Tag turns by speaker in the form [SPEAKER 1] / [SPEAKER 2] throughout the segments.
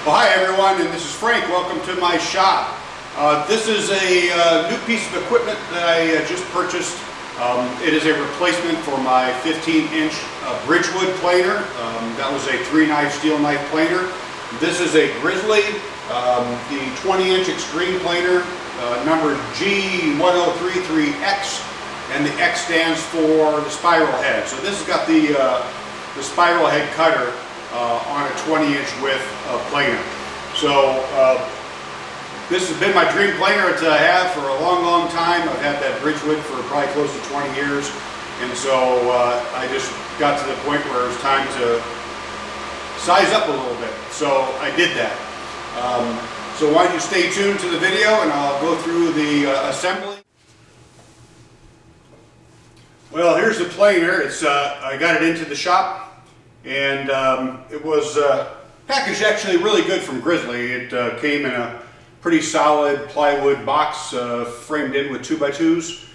[SPEAKER 1] Well, hi everyone, and this is Frank. Welcome to my shop. This is a new piece of equipment that I just purchased. It is a replacement for my 15-inch Bridgewood planer. That was a 3-knife steel knife planer. This is a Grizzly, the 20-inch extreme planer, number G1033X, and the X stands for the spiral head. So this has got the spiral head cutter on a 20-inch width planer. So this has been my dream planer to have for a long time. I've had that Bridgewood for probably close to 20 years, and so I just got to the point where it was time to size up a little bit. So I did that. So why don't you stay tuned to the video and I'll go through the assembly. Well, here's the planer. I got it into the shop. And it was packaged actually really good from Grizzly. It came in a pretty solid plywood box framed in with 2x2s.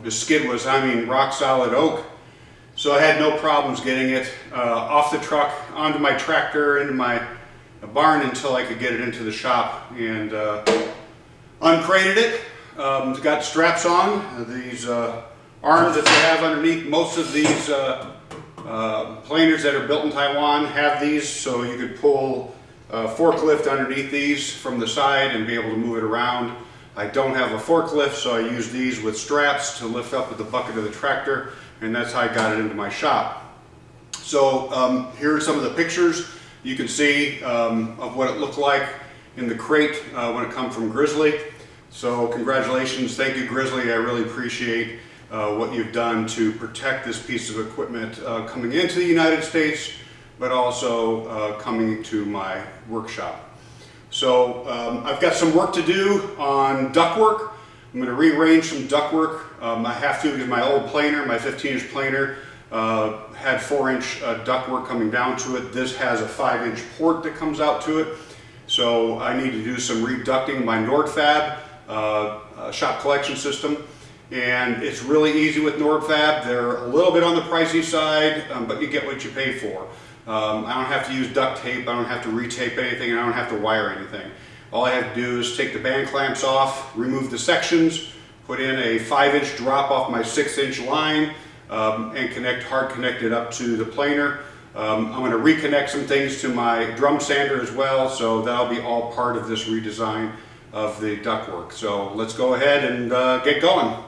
[SPEAKER 1] The skid was, rock solid oak. So I had no problems getting it off the truck, onto my tractor, into my barn until I could get it into the shop. And uncrated it. It's got straps on. These arms that they have underneath most of these planers that are built in Taiwan have these, so you could pull a forklift underneath these from the side and be able to move it around. I don't have a forklift, so I use these with straps to lift up with the bucket of the tractor, and that's how I got it into my shop. So here are some of the pictures you can see of what it looked like in the crate when it comes from Grizzly. So congratulations, thank you Grizzly, I really appreciate what you've done to protect this piece of equipment coming into the United States, but also coming to my workshop. So I've got some work to do on ductwork. I'm going to rearrange some ductwork. I have to because my old planer, my 15-inch planer, had 4-inch ductwork coming down to it. This has a 5-inch port that comes out to it. So I need to do some reducting my NordFab shop collection system. And it's really easy with NordFab. They're a little bit on the pricey side, but you get what you pay for. I don't have to use duct tape, I don't have to retape anything, and I don't have to wire anything. All I have to do is take the band clamps off, remove the sections, put in a 5-inch drop off my 6-inch line, and hard connect it up to the planer. I'm going to reconnect some things to my drum sander as well, so that'll be all part of this redesign of the ductwork. So let's go ahead and get going.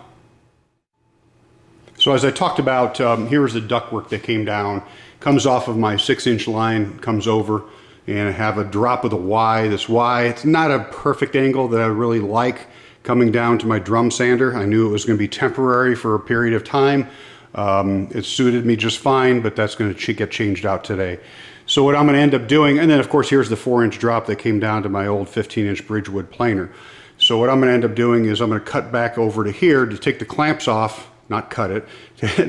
[SPEAKER 1] So as I talked about, here's the ductwork that came down. Comes off of my 6-inch line, comes over, and I have a drop of the Y. This Y, it's not a perfect angle that I really like coming down to my drum sander. I knew it was going to be temporary for a period of time. It suited me just fine, but that's going to get changed out today. So what I'm going to end up doing, and then of course here's the 4-inch drop that came down to my old 15-inch Bridgewood planer. So what I'm going to end up doing is I'm going to cut back over to here to take the clamps off, not cut it,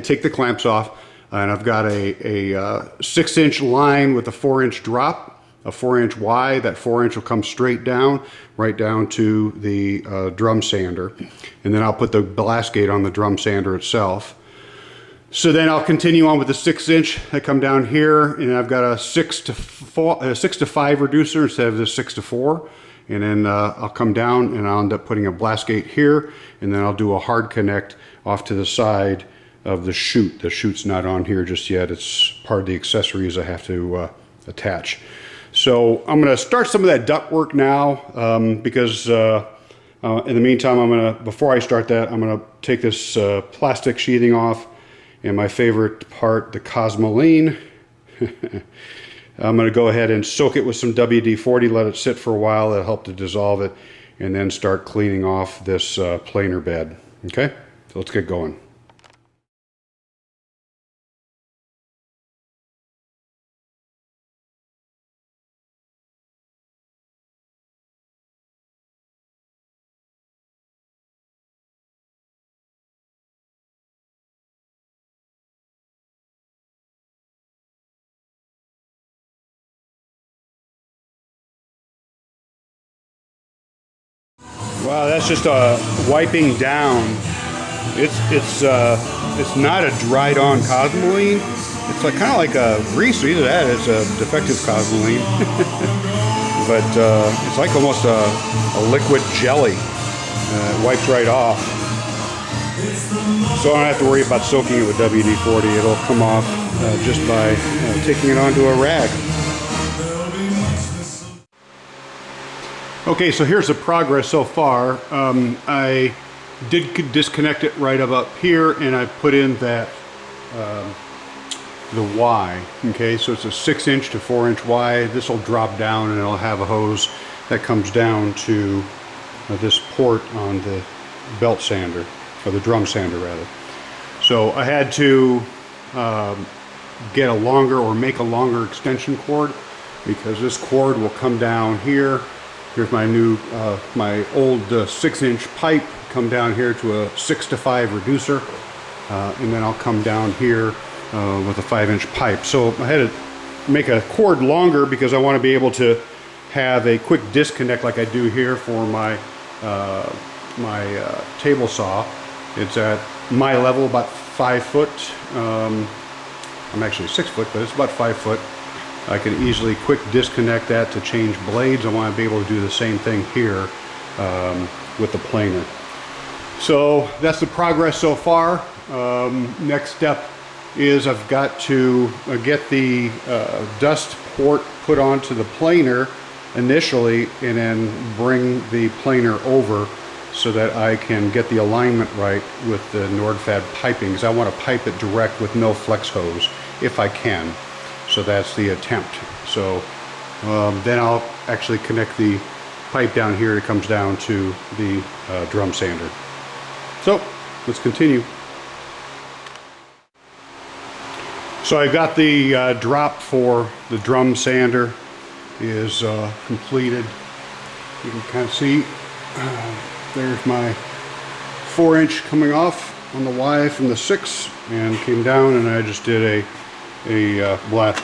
[SPEAKER 1] take the clamps off, and I've got a 6-inch line with a 4-inch drop, a 4-inch Y. That 4-inch will come straight down, right down to the drum sander, and then I'll put the blast gate on the drum sander itself. So then I'll continue on with the 6-inch. I come down here, and I've got a 6 to 5 reducer instead of the 6 to 4. And then I'll come down and I'll end up putting a blast gate here, and then I'll do a hard connect off to the side of the chute. The chute's not on here just yet. It's part of the accessories I have to attach. So I'm going to start some of that duct work now because in the meantime, before I start that, I'm going to take this plastic sheathing off, and my favorite part, the Cosmoline. I'm going to go ahead and soak it with some WD-40, let it sit for a while. That'll help to dissolve it, and then start cleaning off this planer bed. Okay, so let's get going. Wow, that's just wiping down. It's not a dried on Cosmoline. It's like kind of like a grease. Either that, it's a defective Cosmoline. but it's like almost a liquid jelly. It wipes right off. So I don't have to worry about soaking it with WD-40. It'll come off just by taking it onto a rag. Okay, so here's the progress so far. I did disconnect it right up here, and I put in that the Y. Okay, so it's a 6-inch to 4-inch Y. This will drop down, and it'll have a hose that comes down to this port on the belt sander, or the drum sander rather. So I had to get a longer, or make a longer extension cord, because this cord will come down here. Here's my new, my old 6-inch pipe, come down here to a 6-to-5 reducer, and then I'll come down here with a 5-inch pipe. So I had to make a cord longer because I want to be able to have a quick disconnect like I do here for my table saw. It's at my level, about 5 foot. I'm actually 6 foot, but it's about 5 foot. I can easily quick disconnect that to change blades. I want to be able to do the same thing here with the planer. So that's the progress so far. Next step is I've got to get the dust port put onto the planer initially, and then bring the planer over so that I can get the alignment right with the Nordfab pipings. I want to pipe it direct with no flex hose if I can. So that's the attempt. So then I'll actually connect the pipe down here. It comes down to the drum sander. So let's continue. So I got the drop for the drum sander is completed. You can kind of see there's my 4-inch coming off on the Y from the 6, and came down, and I just did a black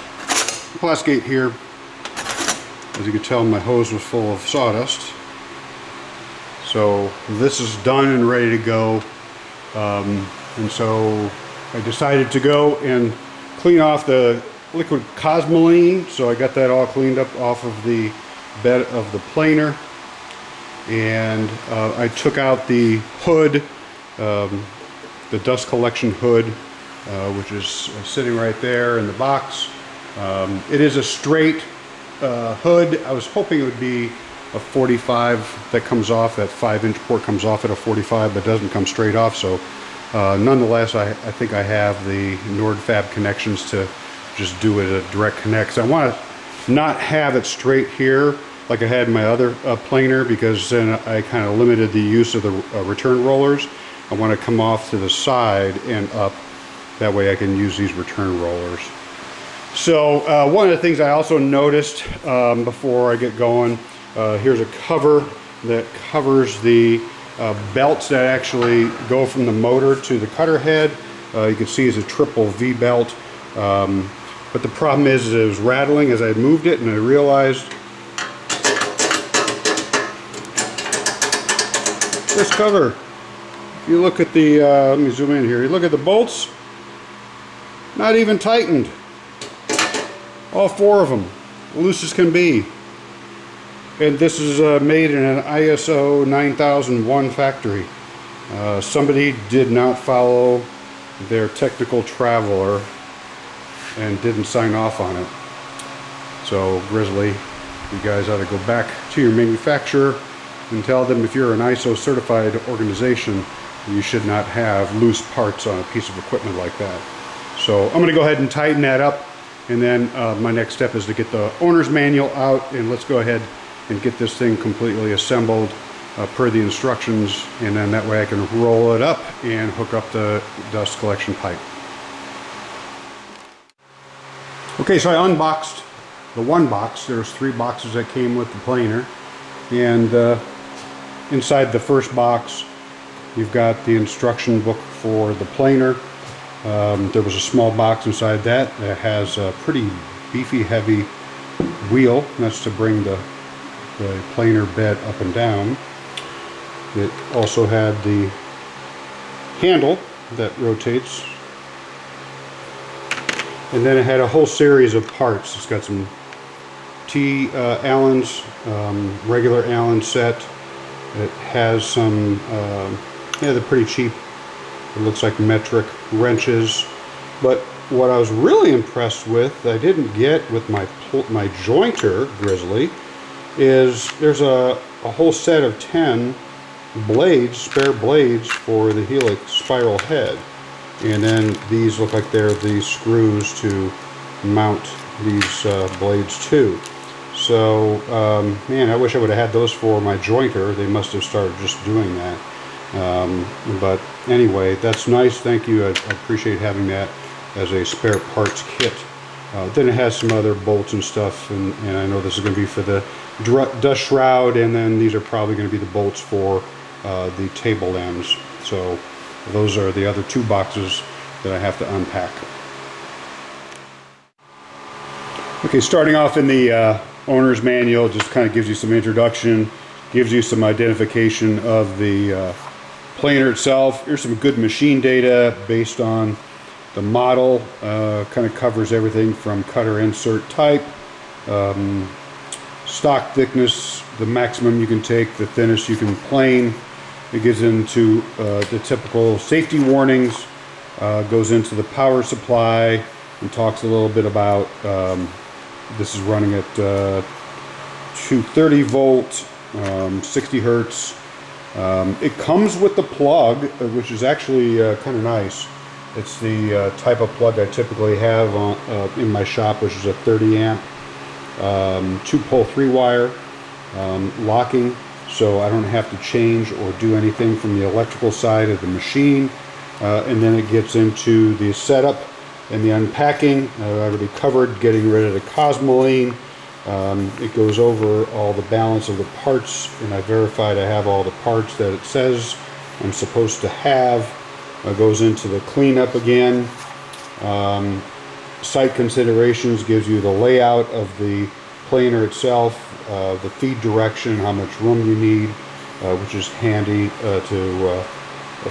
[SPEAKER 1] plastic here. As you can tell, my hose was full of sawdust. So this is done and ready to go. And so I decided to go and clean off the liquid cosmoline. So I got that all cleaned up off of the bed of the planer. And I took out the hood, the dust collection hood, which is sitting right there in the box. It is a straight hood. I was hoping it would be a 45 that comes off, that 5-inch port comes off at a 45, but doesn't come straight off. So nonetheless, I think I have the Nordfab connections to just do it a direct connect. So I want to not have it straight here like I had in my other planer, because then I kind of limited the use of the return rollers. I want to come off to the side and up. That way I can use these return rollers. So one of the things I also noticed before I get going, here's a cover that covers the belts that actually go from the motor to the cutter head. You can see it's a triple V belt. But the problem is it was rattling as I moved it, and I realized this cover, if you look at the, let me zoom in here, you look at the bolts, not even tightened. All 4 of them, loose as can be. And this is made in an ISO 9001 factory. Somebody did not follow their technical traveler and didn't sign off on it. So Grizzly, you guys ought to go back to your manufacturer and tell them if you're an ISO certified organization, you should not have loose parts on a piece of equipment like that. So I'm going to go ahead and tighten that up, and then my next step is to get the owner's manual out, and let's go ahead and get this thing completely assembled per the instructions, and then that way I can roll it up and hook up the dust collection pipe. Okay, so I unboxed the one box. There's 3 boxes that came with the planer, and inside the first box you've got the instruction book for the planer. There was a small box inside that has a pretty beefy heavy wheel. That's to bring the planer bed up and down. It also had the handle that rotates, and then it had a whole series of parts. It's got some T Allen's, regular Allen set. It has some, yeah, they're pretty cheap. It looks like metric wrenches. But what I was really impressed with, I didn't get with my jointer Grizzly, is there's a whole set of 10 blades, spare blades for the Helical spiral head. And then these look like they're the screws to mount these blades too. So, man, I wish I would have had those for my jointer. They must have started just doing that. But anyway, that's nice. Thank you. I appreciate having that as a spare parts kit. Then it has some other bolts and stuff, and I know this is going to be for the dust shroud, and then these are probably going to be the bolts for the table ends. So those are the other two boxes that I have to unpack. Okay, starting off in the owner's manual, just kind of gives you some introduction, gives you some identification of the planer itself. Here's some good machine data based on the model. Kind of covers everything from cutter insert type, stock thickness, the maximum you can take, the thinnest you can plane. It gets into the typical safety warnings, goes into the power supply, and talks a little bit about this is running at 230 volt, 60 hertz. It comes with the plug, which is actually kind of nice. It's the type of plug I typically have in my shop, which is a 30 amp, 2-pole 3-wire locking, so I don't have to change or do anything from the electrical side of the machine. And then it gets into the setup and the unpacking. I already covered getting rid of the cosmoline. It goes over all the balance of the parts, and I verified I have all the parts that it says I'm supposed to have. Goes into the cleanup again. Site considerations gives you the layout of the planer itself, the feed direction, how much room you need, which is handy if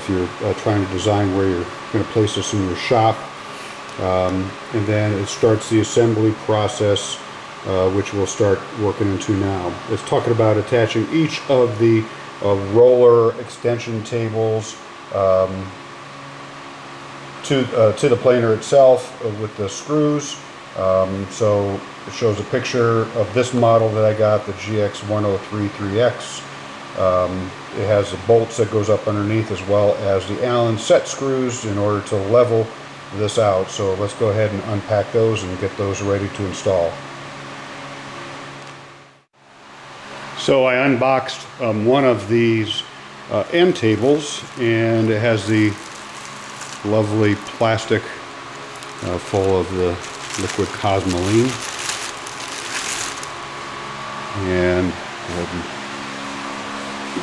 [SPEAKER 1] you're trying to design where you're going to place this in your shop. And then it starts the assembly process, which we'll start working into now. It's talking about attaching each of the roller extension tables to the planer itself with the screws. So it shows a picture of this model that I got, the GX1033X. It has the bolts that goes up underneath, as well as the Allen set screws in order to level this out. So let's go ahead and unpack those and get those ready to install. So I unboxed one of these end tables, and it has the lovely plastic full of the liquid cosmoline. And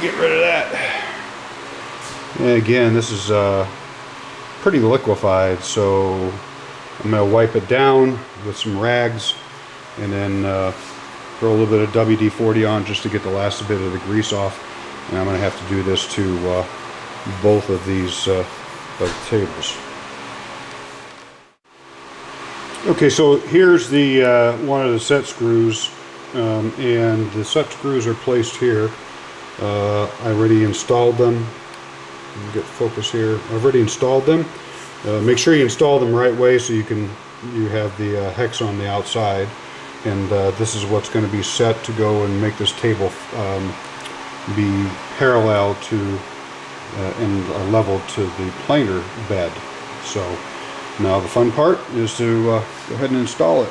[SPEAKER 1] get rid of that. And again, this is pretty liquefied, so I'm going to wipe it down with some rags, and then throw a little bit of WD-40 on just to get the last bit of the grease off. And I'm going to have to do this to both of these tables. Okay, so here's the one of the set screws, and the set screws are placed here. I already installed them. Get focus here. I've already installed them. Make sure you install them the right way so you have the hex on the outside. And this is what's going to be set to go and make this table be parallel to and level to the planer bed. So now the fun part is to go ahead and install it.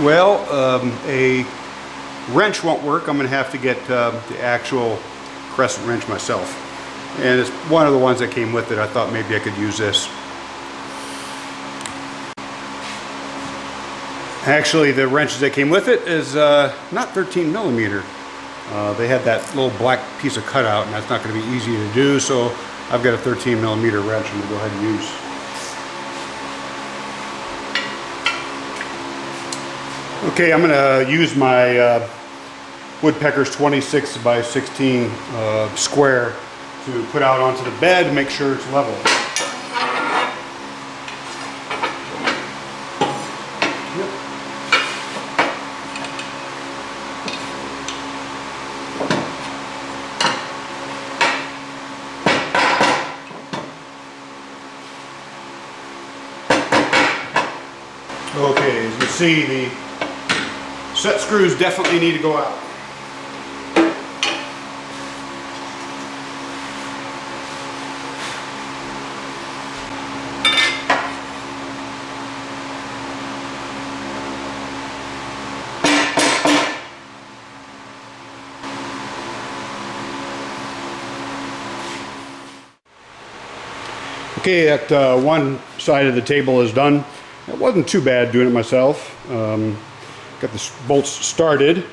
[SPEAKER 1] Well, a wrench won't work. I'm going to have to get the actual crescent wrench myself. And it's one of the ones that came with it. I thought maybe I could use this. Actually, the wrenches that came with it is not 13 millimeter. They had that little black piece of cutout, and that's not going to be easy to do, so I've got a 13mm wrench I'm going to go ahead and use. Okay, I'm going to use my Woodpecker's 26 by 16 square to put out onto the bed and make sure it's level. Okay, as you can see, the set screws definitely need to go out. Okay, that one side of the table is done. It wasn't too bad doing it myself. Got the bolts started.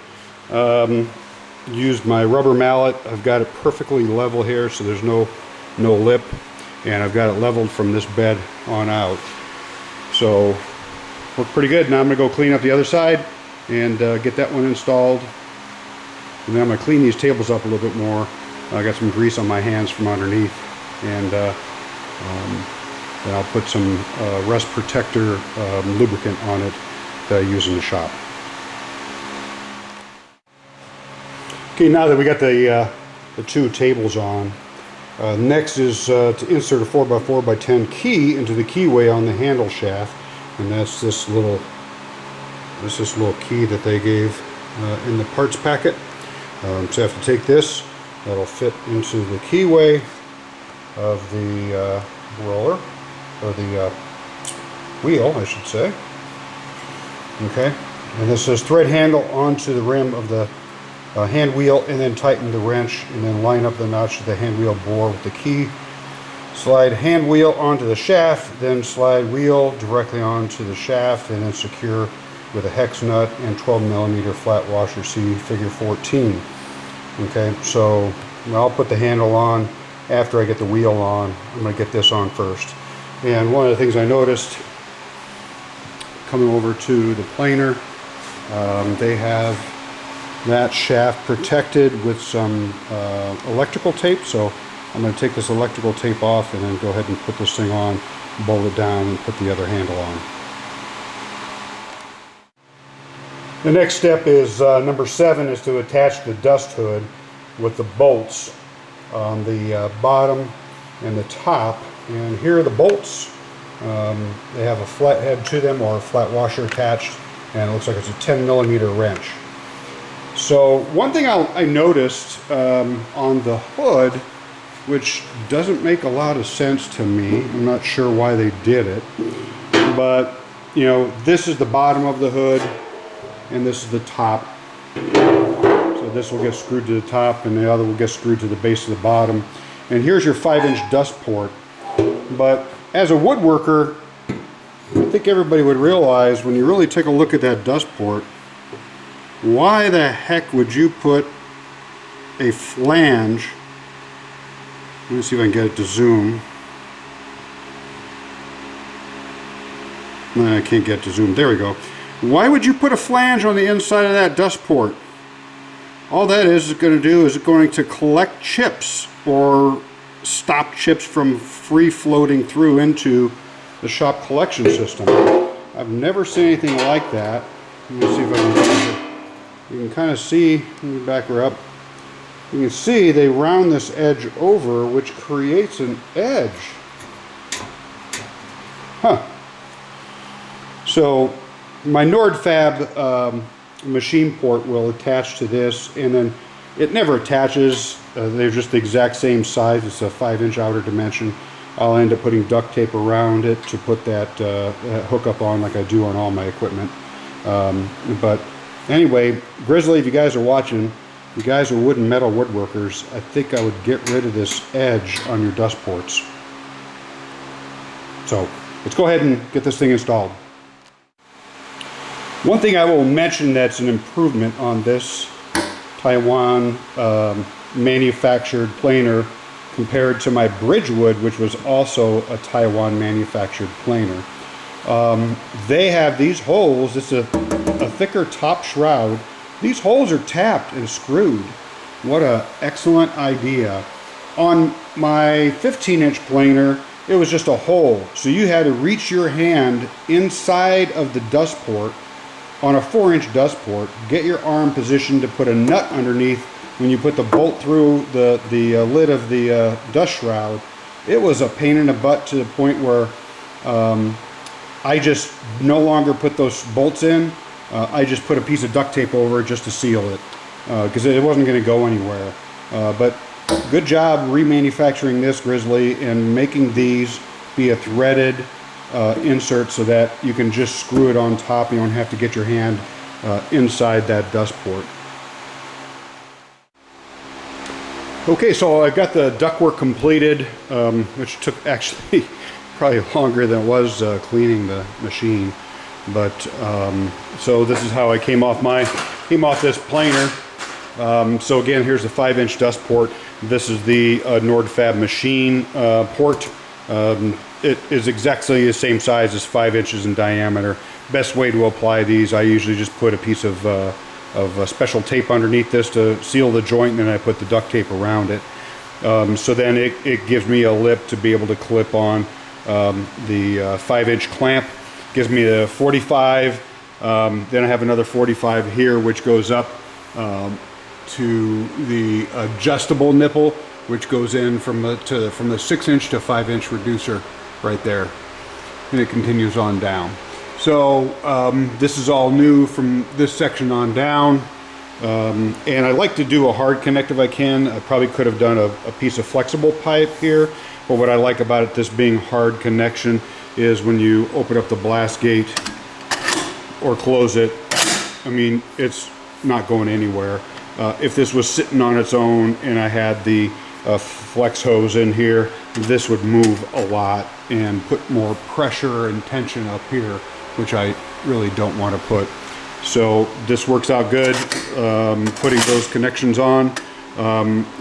[SPEAKER 1] Used my rubber mallet. I've got it perfectly level here, so there's no lip, and I've got it leveled from this bed on out. So worked pretty good. Now I'm gonna go clean up the other side and get that one installed. And then I'm gonna clean these tables up a little bit more. I got some grease on my hands from underneath, and then I'll put some rust protector lubricant on it that I use in the shop. Okay, now that we got the two tables on, next is to insert a 4x4x10 key into the keyway on the handle shaft, and that's this little key that they gave in the parts packet. So I have to take this. That'll fit into the keyway of the roller, or the wheel, I should say. Okay, and this says thread handle onto the rim of the hand wheel, and then tighten the wrench, and then line up the notch of the hand wheel bore with the key. Slide hand wheel onto the shaft, then slide wheel directly onto the shaft, and then secure with a hex nut and 12mm flat washer. See figure 14. Okay, so I'll put the handle on after I get the wheel on. I'm going to get this on first. And one of the things I noticed coming over to the planer, they have that shaft protected with some electrical tape. So I'm going to take this electrical tape off and then go ahead and put this thing on, bolt it down, and put the other handle on. The next step is number 7 is to attach the dust hood with the bolts on the bottom and the top. And here are the bolts. They have a flat head to them, or a flat washer attached, and it looks like it's a 10mm wrench. So one thing I noticed on the hood, which doesn't make a lot of sense to me, I'm not sure why they did it, but you know, this is the bottom of the hood and this is the top. So this will get screwed to the top and the other will get screwed to the base of the bottom. And here's your 5-inch dust port. But as a woodworker, I think everybody would realize, when you really take a look at that dust port, why the heck would you put a flange? Let me see if I can get it to zoom. No, I can't get it to zoom. There we go. Why would you put a flange on the inside of that dust port? All that is going to do is going to collect chips, or stop chips from free floating through into the shop collection system. I've never seen anything like that. Let me see if I can. You can kind of see. Let me back her up. You can see they round this edge over, which creates an edge. Huh. So my NordFab machine port will attach to this, and then it never attaches. They're just the exact same size. It's a 5-inch outer dimension. I'll end up putting duct tape around it to put that hookup on, like I do on all my equipment. But anyway, Grizzly, if you guys are watching, you guys are wood and metal woodworkers, I think I would get rid of this edge on your dust ports. So let's go ahead and get this thing installed. One thing I will mention that's an improvement on this Taiwan manufactured planer compared to my Bridgewood, which was also a Taiwan manufactured planer. They have these holes. It's a thicker top shroud. These holes are tapped and screwed. What an excellent idea. On my 15-inch planer, it was just a hole. So you had to reach your hand inside of the dust port on a 4-inch dust port, get your arm positioned to put a nut underneath when you put the bolt through the lid of the dust shroud. It was a pain in the butt to the point where I just no longer put those bolts in. I just put a piece of duct tape over it just to seal it because it wasn't going to go anywhere. But good job remanufacturing this, Grizzly, and making these be a threaded insert so that you can just screw it on top. You don't have to get your hand inside that dust port. Okay, so I got the ductwork completed, which took actually probably longer than it was cleaning the machine. But so this is how I came off this planer. So again, here's the 5-inch dust port. This is the Nordfab machine port. It is exactly the same size as 5 inches in diameter. Best way to apply these, I usually just put a piece of special tape underneath this to seal the joint, and then I put the duct tape around it. So then it gives me a lip to be able to clip on the 5-inch clamp. Gives me a 45. Then I have another 45 here, which goes up to the adjustable nipple, which goes in from the 6-inch to 5-inch reducer right there, and it continues on down. So this is all new from this section on down, and I like to do a hard connect if I can. I probably could have done a piece of flexible pipe here, but what I like about it, this being hard connection, is when you open up the blast gate or close it, I mean, it's not going anywhere. If this was sitting on its own and I had the flex hose in here, this would move a lot and put more pressure and tension up here, which I really don't want to put. So this works out good, putting those connections on.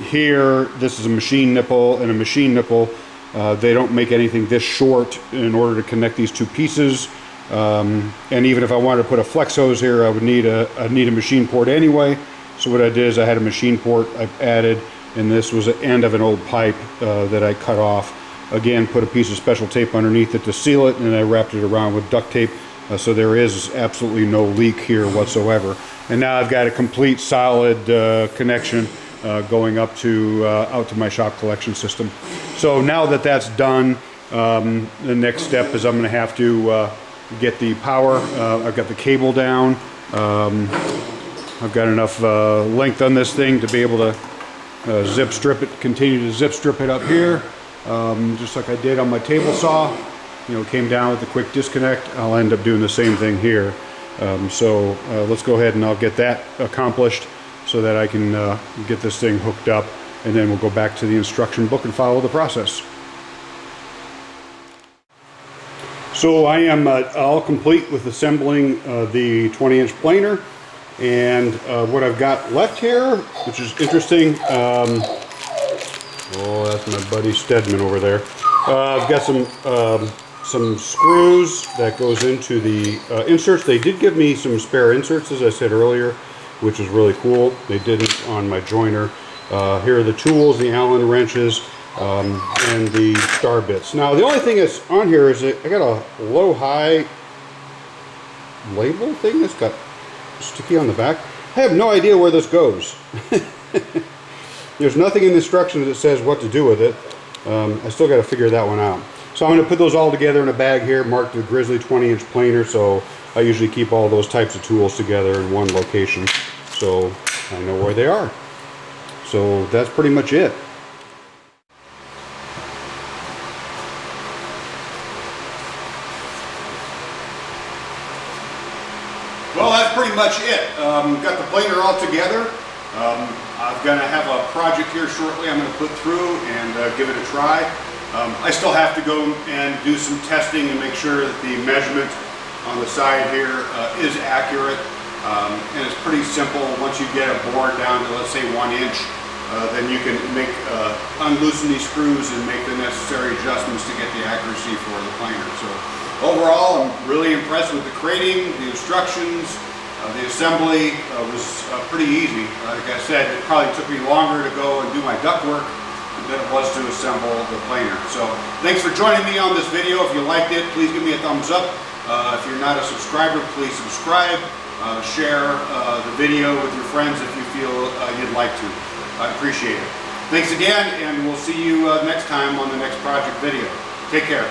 [SPEAKER 1] Here, this is a machine nipple, and a machine nipple, they don't make anything this short in order to connect these two pieces. And even if I wanted to put a flex hose here, I would need a machine port anyway. So what I did is I had a machine port I added, and this was the end of an old pipe that I cut off. Again, put a piece of special tape underneath it to seal it, and I wrapped it around with duct tape, so there is absolutely no leak here whatsoever. And now I've got a complete solid connection going up to out to my shop collection system. So now that that's done, the next step is I'm going to have to get the power. I've got the cable down. I've got enough length on this thing to be able to zip strip it, continue to zip strip it up here, just like I did on my table saw. You know, came down with a quick disconnect. I'll end up doing the same thing here. So let's go ahead and I'll get that accomplished so that I can get this thing hooked up, and then we'll go back to the instruction book and follow the process. So I am all complete with assembling the 20-inch planer, and what I've got left here, which is interesting, oh, that's my buddy Stedman over there. I've got some screws that goes into the inserts. They did give me some spare inserts, as I said earlier, which is really cool. They did it on my joiner. Here are the tools, the Allen wrenches, and the star bits. Now, the only thing that's on here is that I got a low-high label thing that's got sticky on the back. I have no idea where this goes. There's nothing in the instructions that says what to do with it. I still got to figure that one out. So I'm going to put those all together in a bag here, marked the Grizzly 20-inch planer. So I usually keep all those types of tools together in one location, so I know where they are. So that's pretty much it. Well, that's pretty much it. Got the planer all together. I'm going to have a project here shortly I'm going to put through and give it a try. I still have to go and do some testing and make sure that the measurement on the side here is accurate. And it's pretty simple. Once you get a board down to, let's say, 1 inch, then you can unloosen these screws and make the necessary adjustments to get the accuracy for the planer. So overall, I'm really impressed with the crating, the instructions. The assembly was pretty easy. Like I said, it probably took me longer to go and do my ductwork than it was to assemble the planer. So thanks for joining me on this video. If you liked it, please give me a thumbs up. If you're not a subscriber, please subscribe. Share the video with your friends if you feel you'd like to. I appreciate it. Thanks again, and we'll see you next time on the next project video. Take care.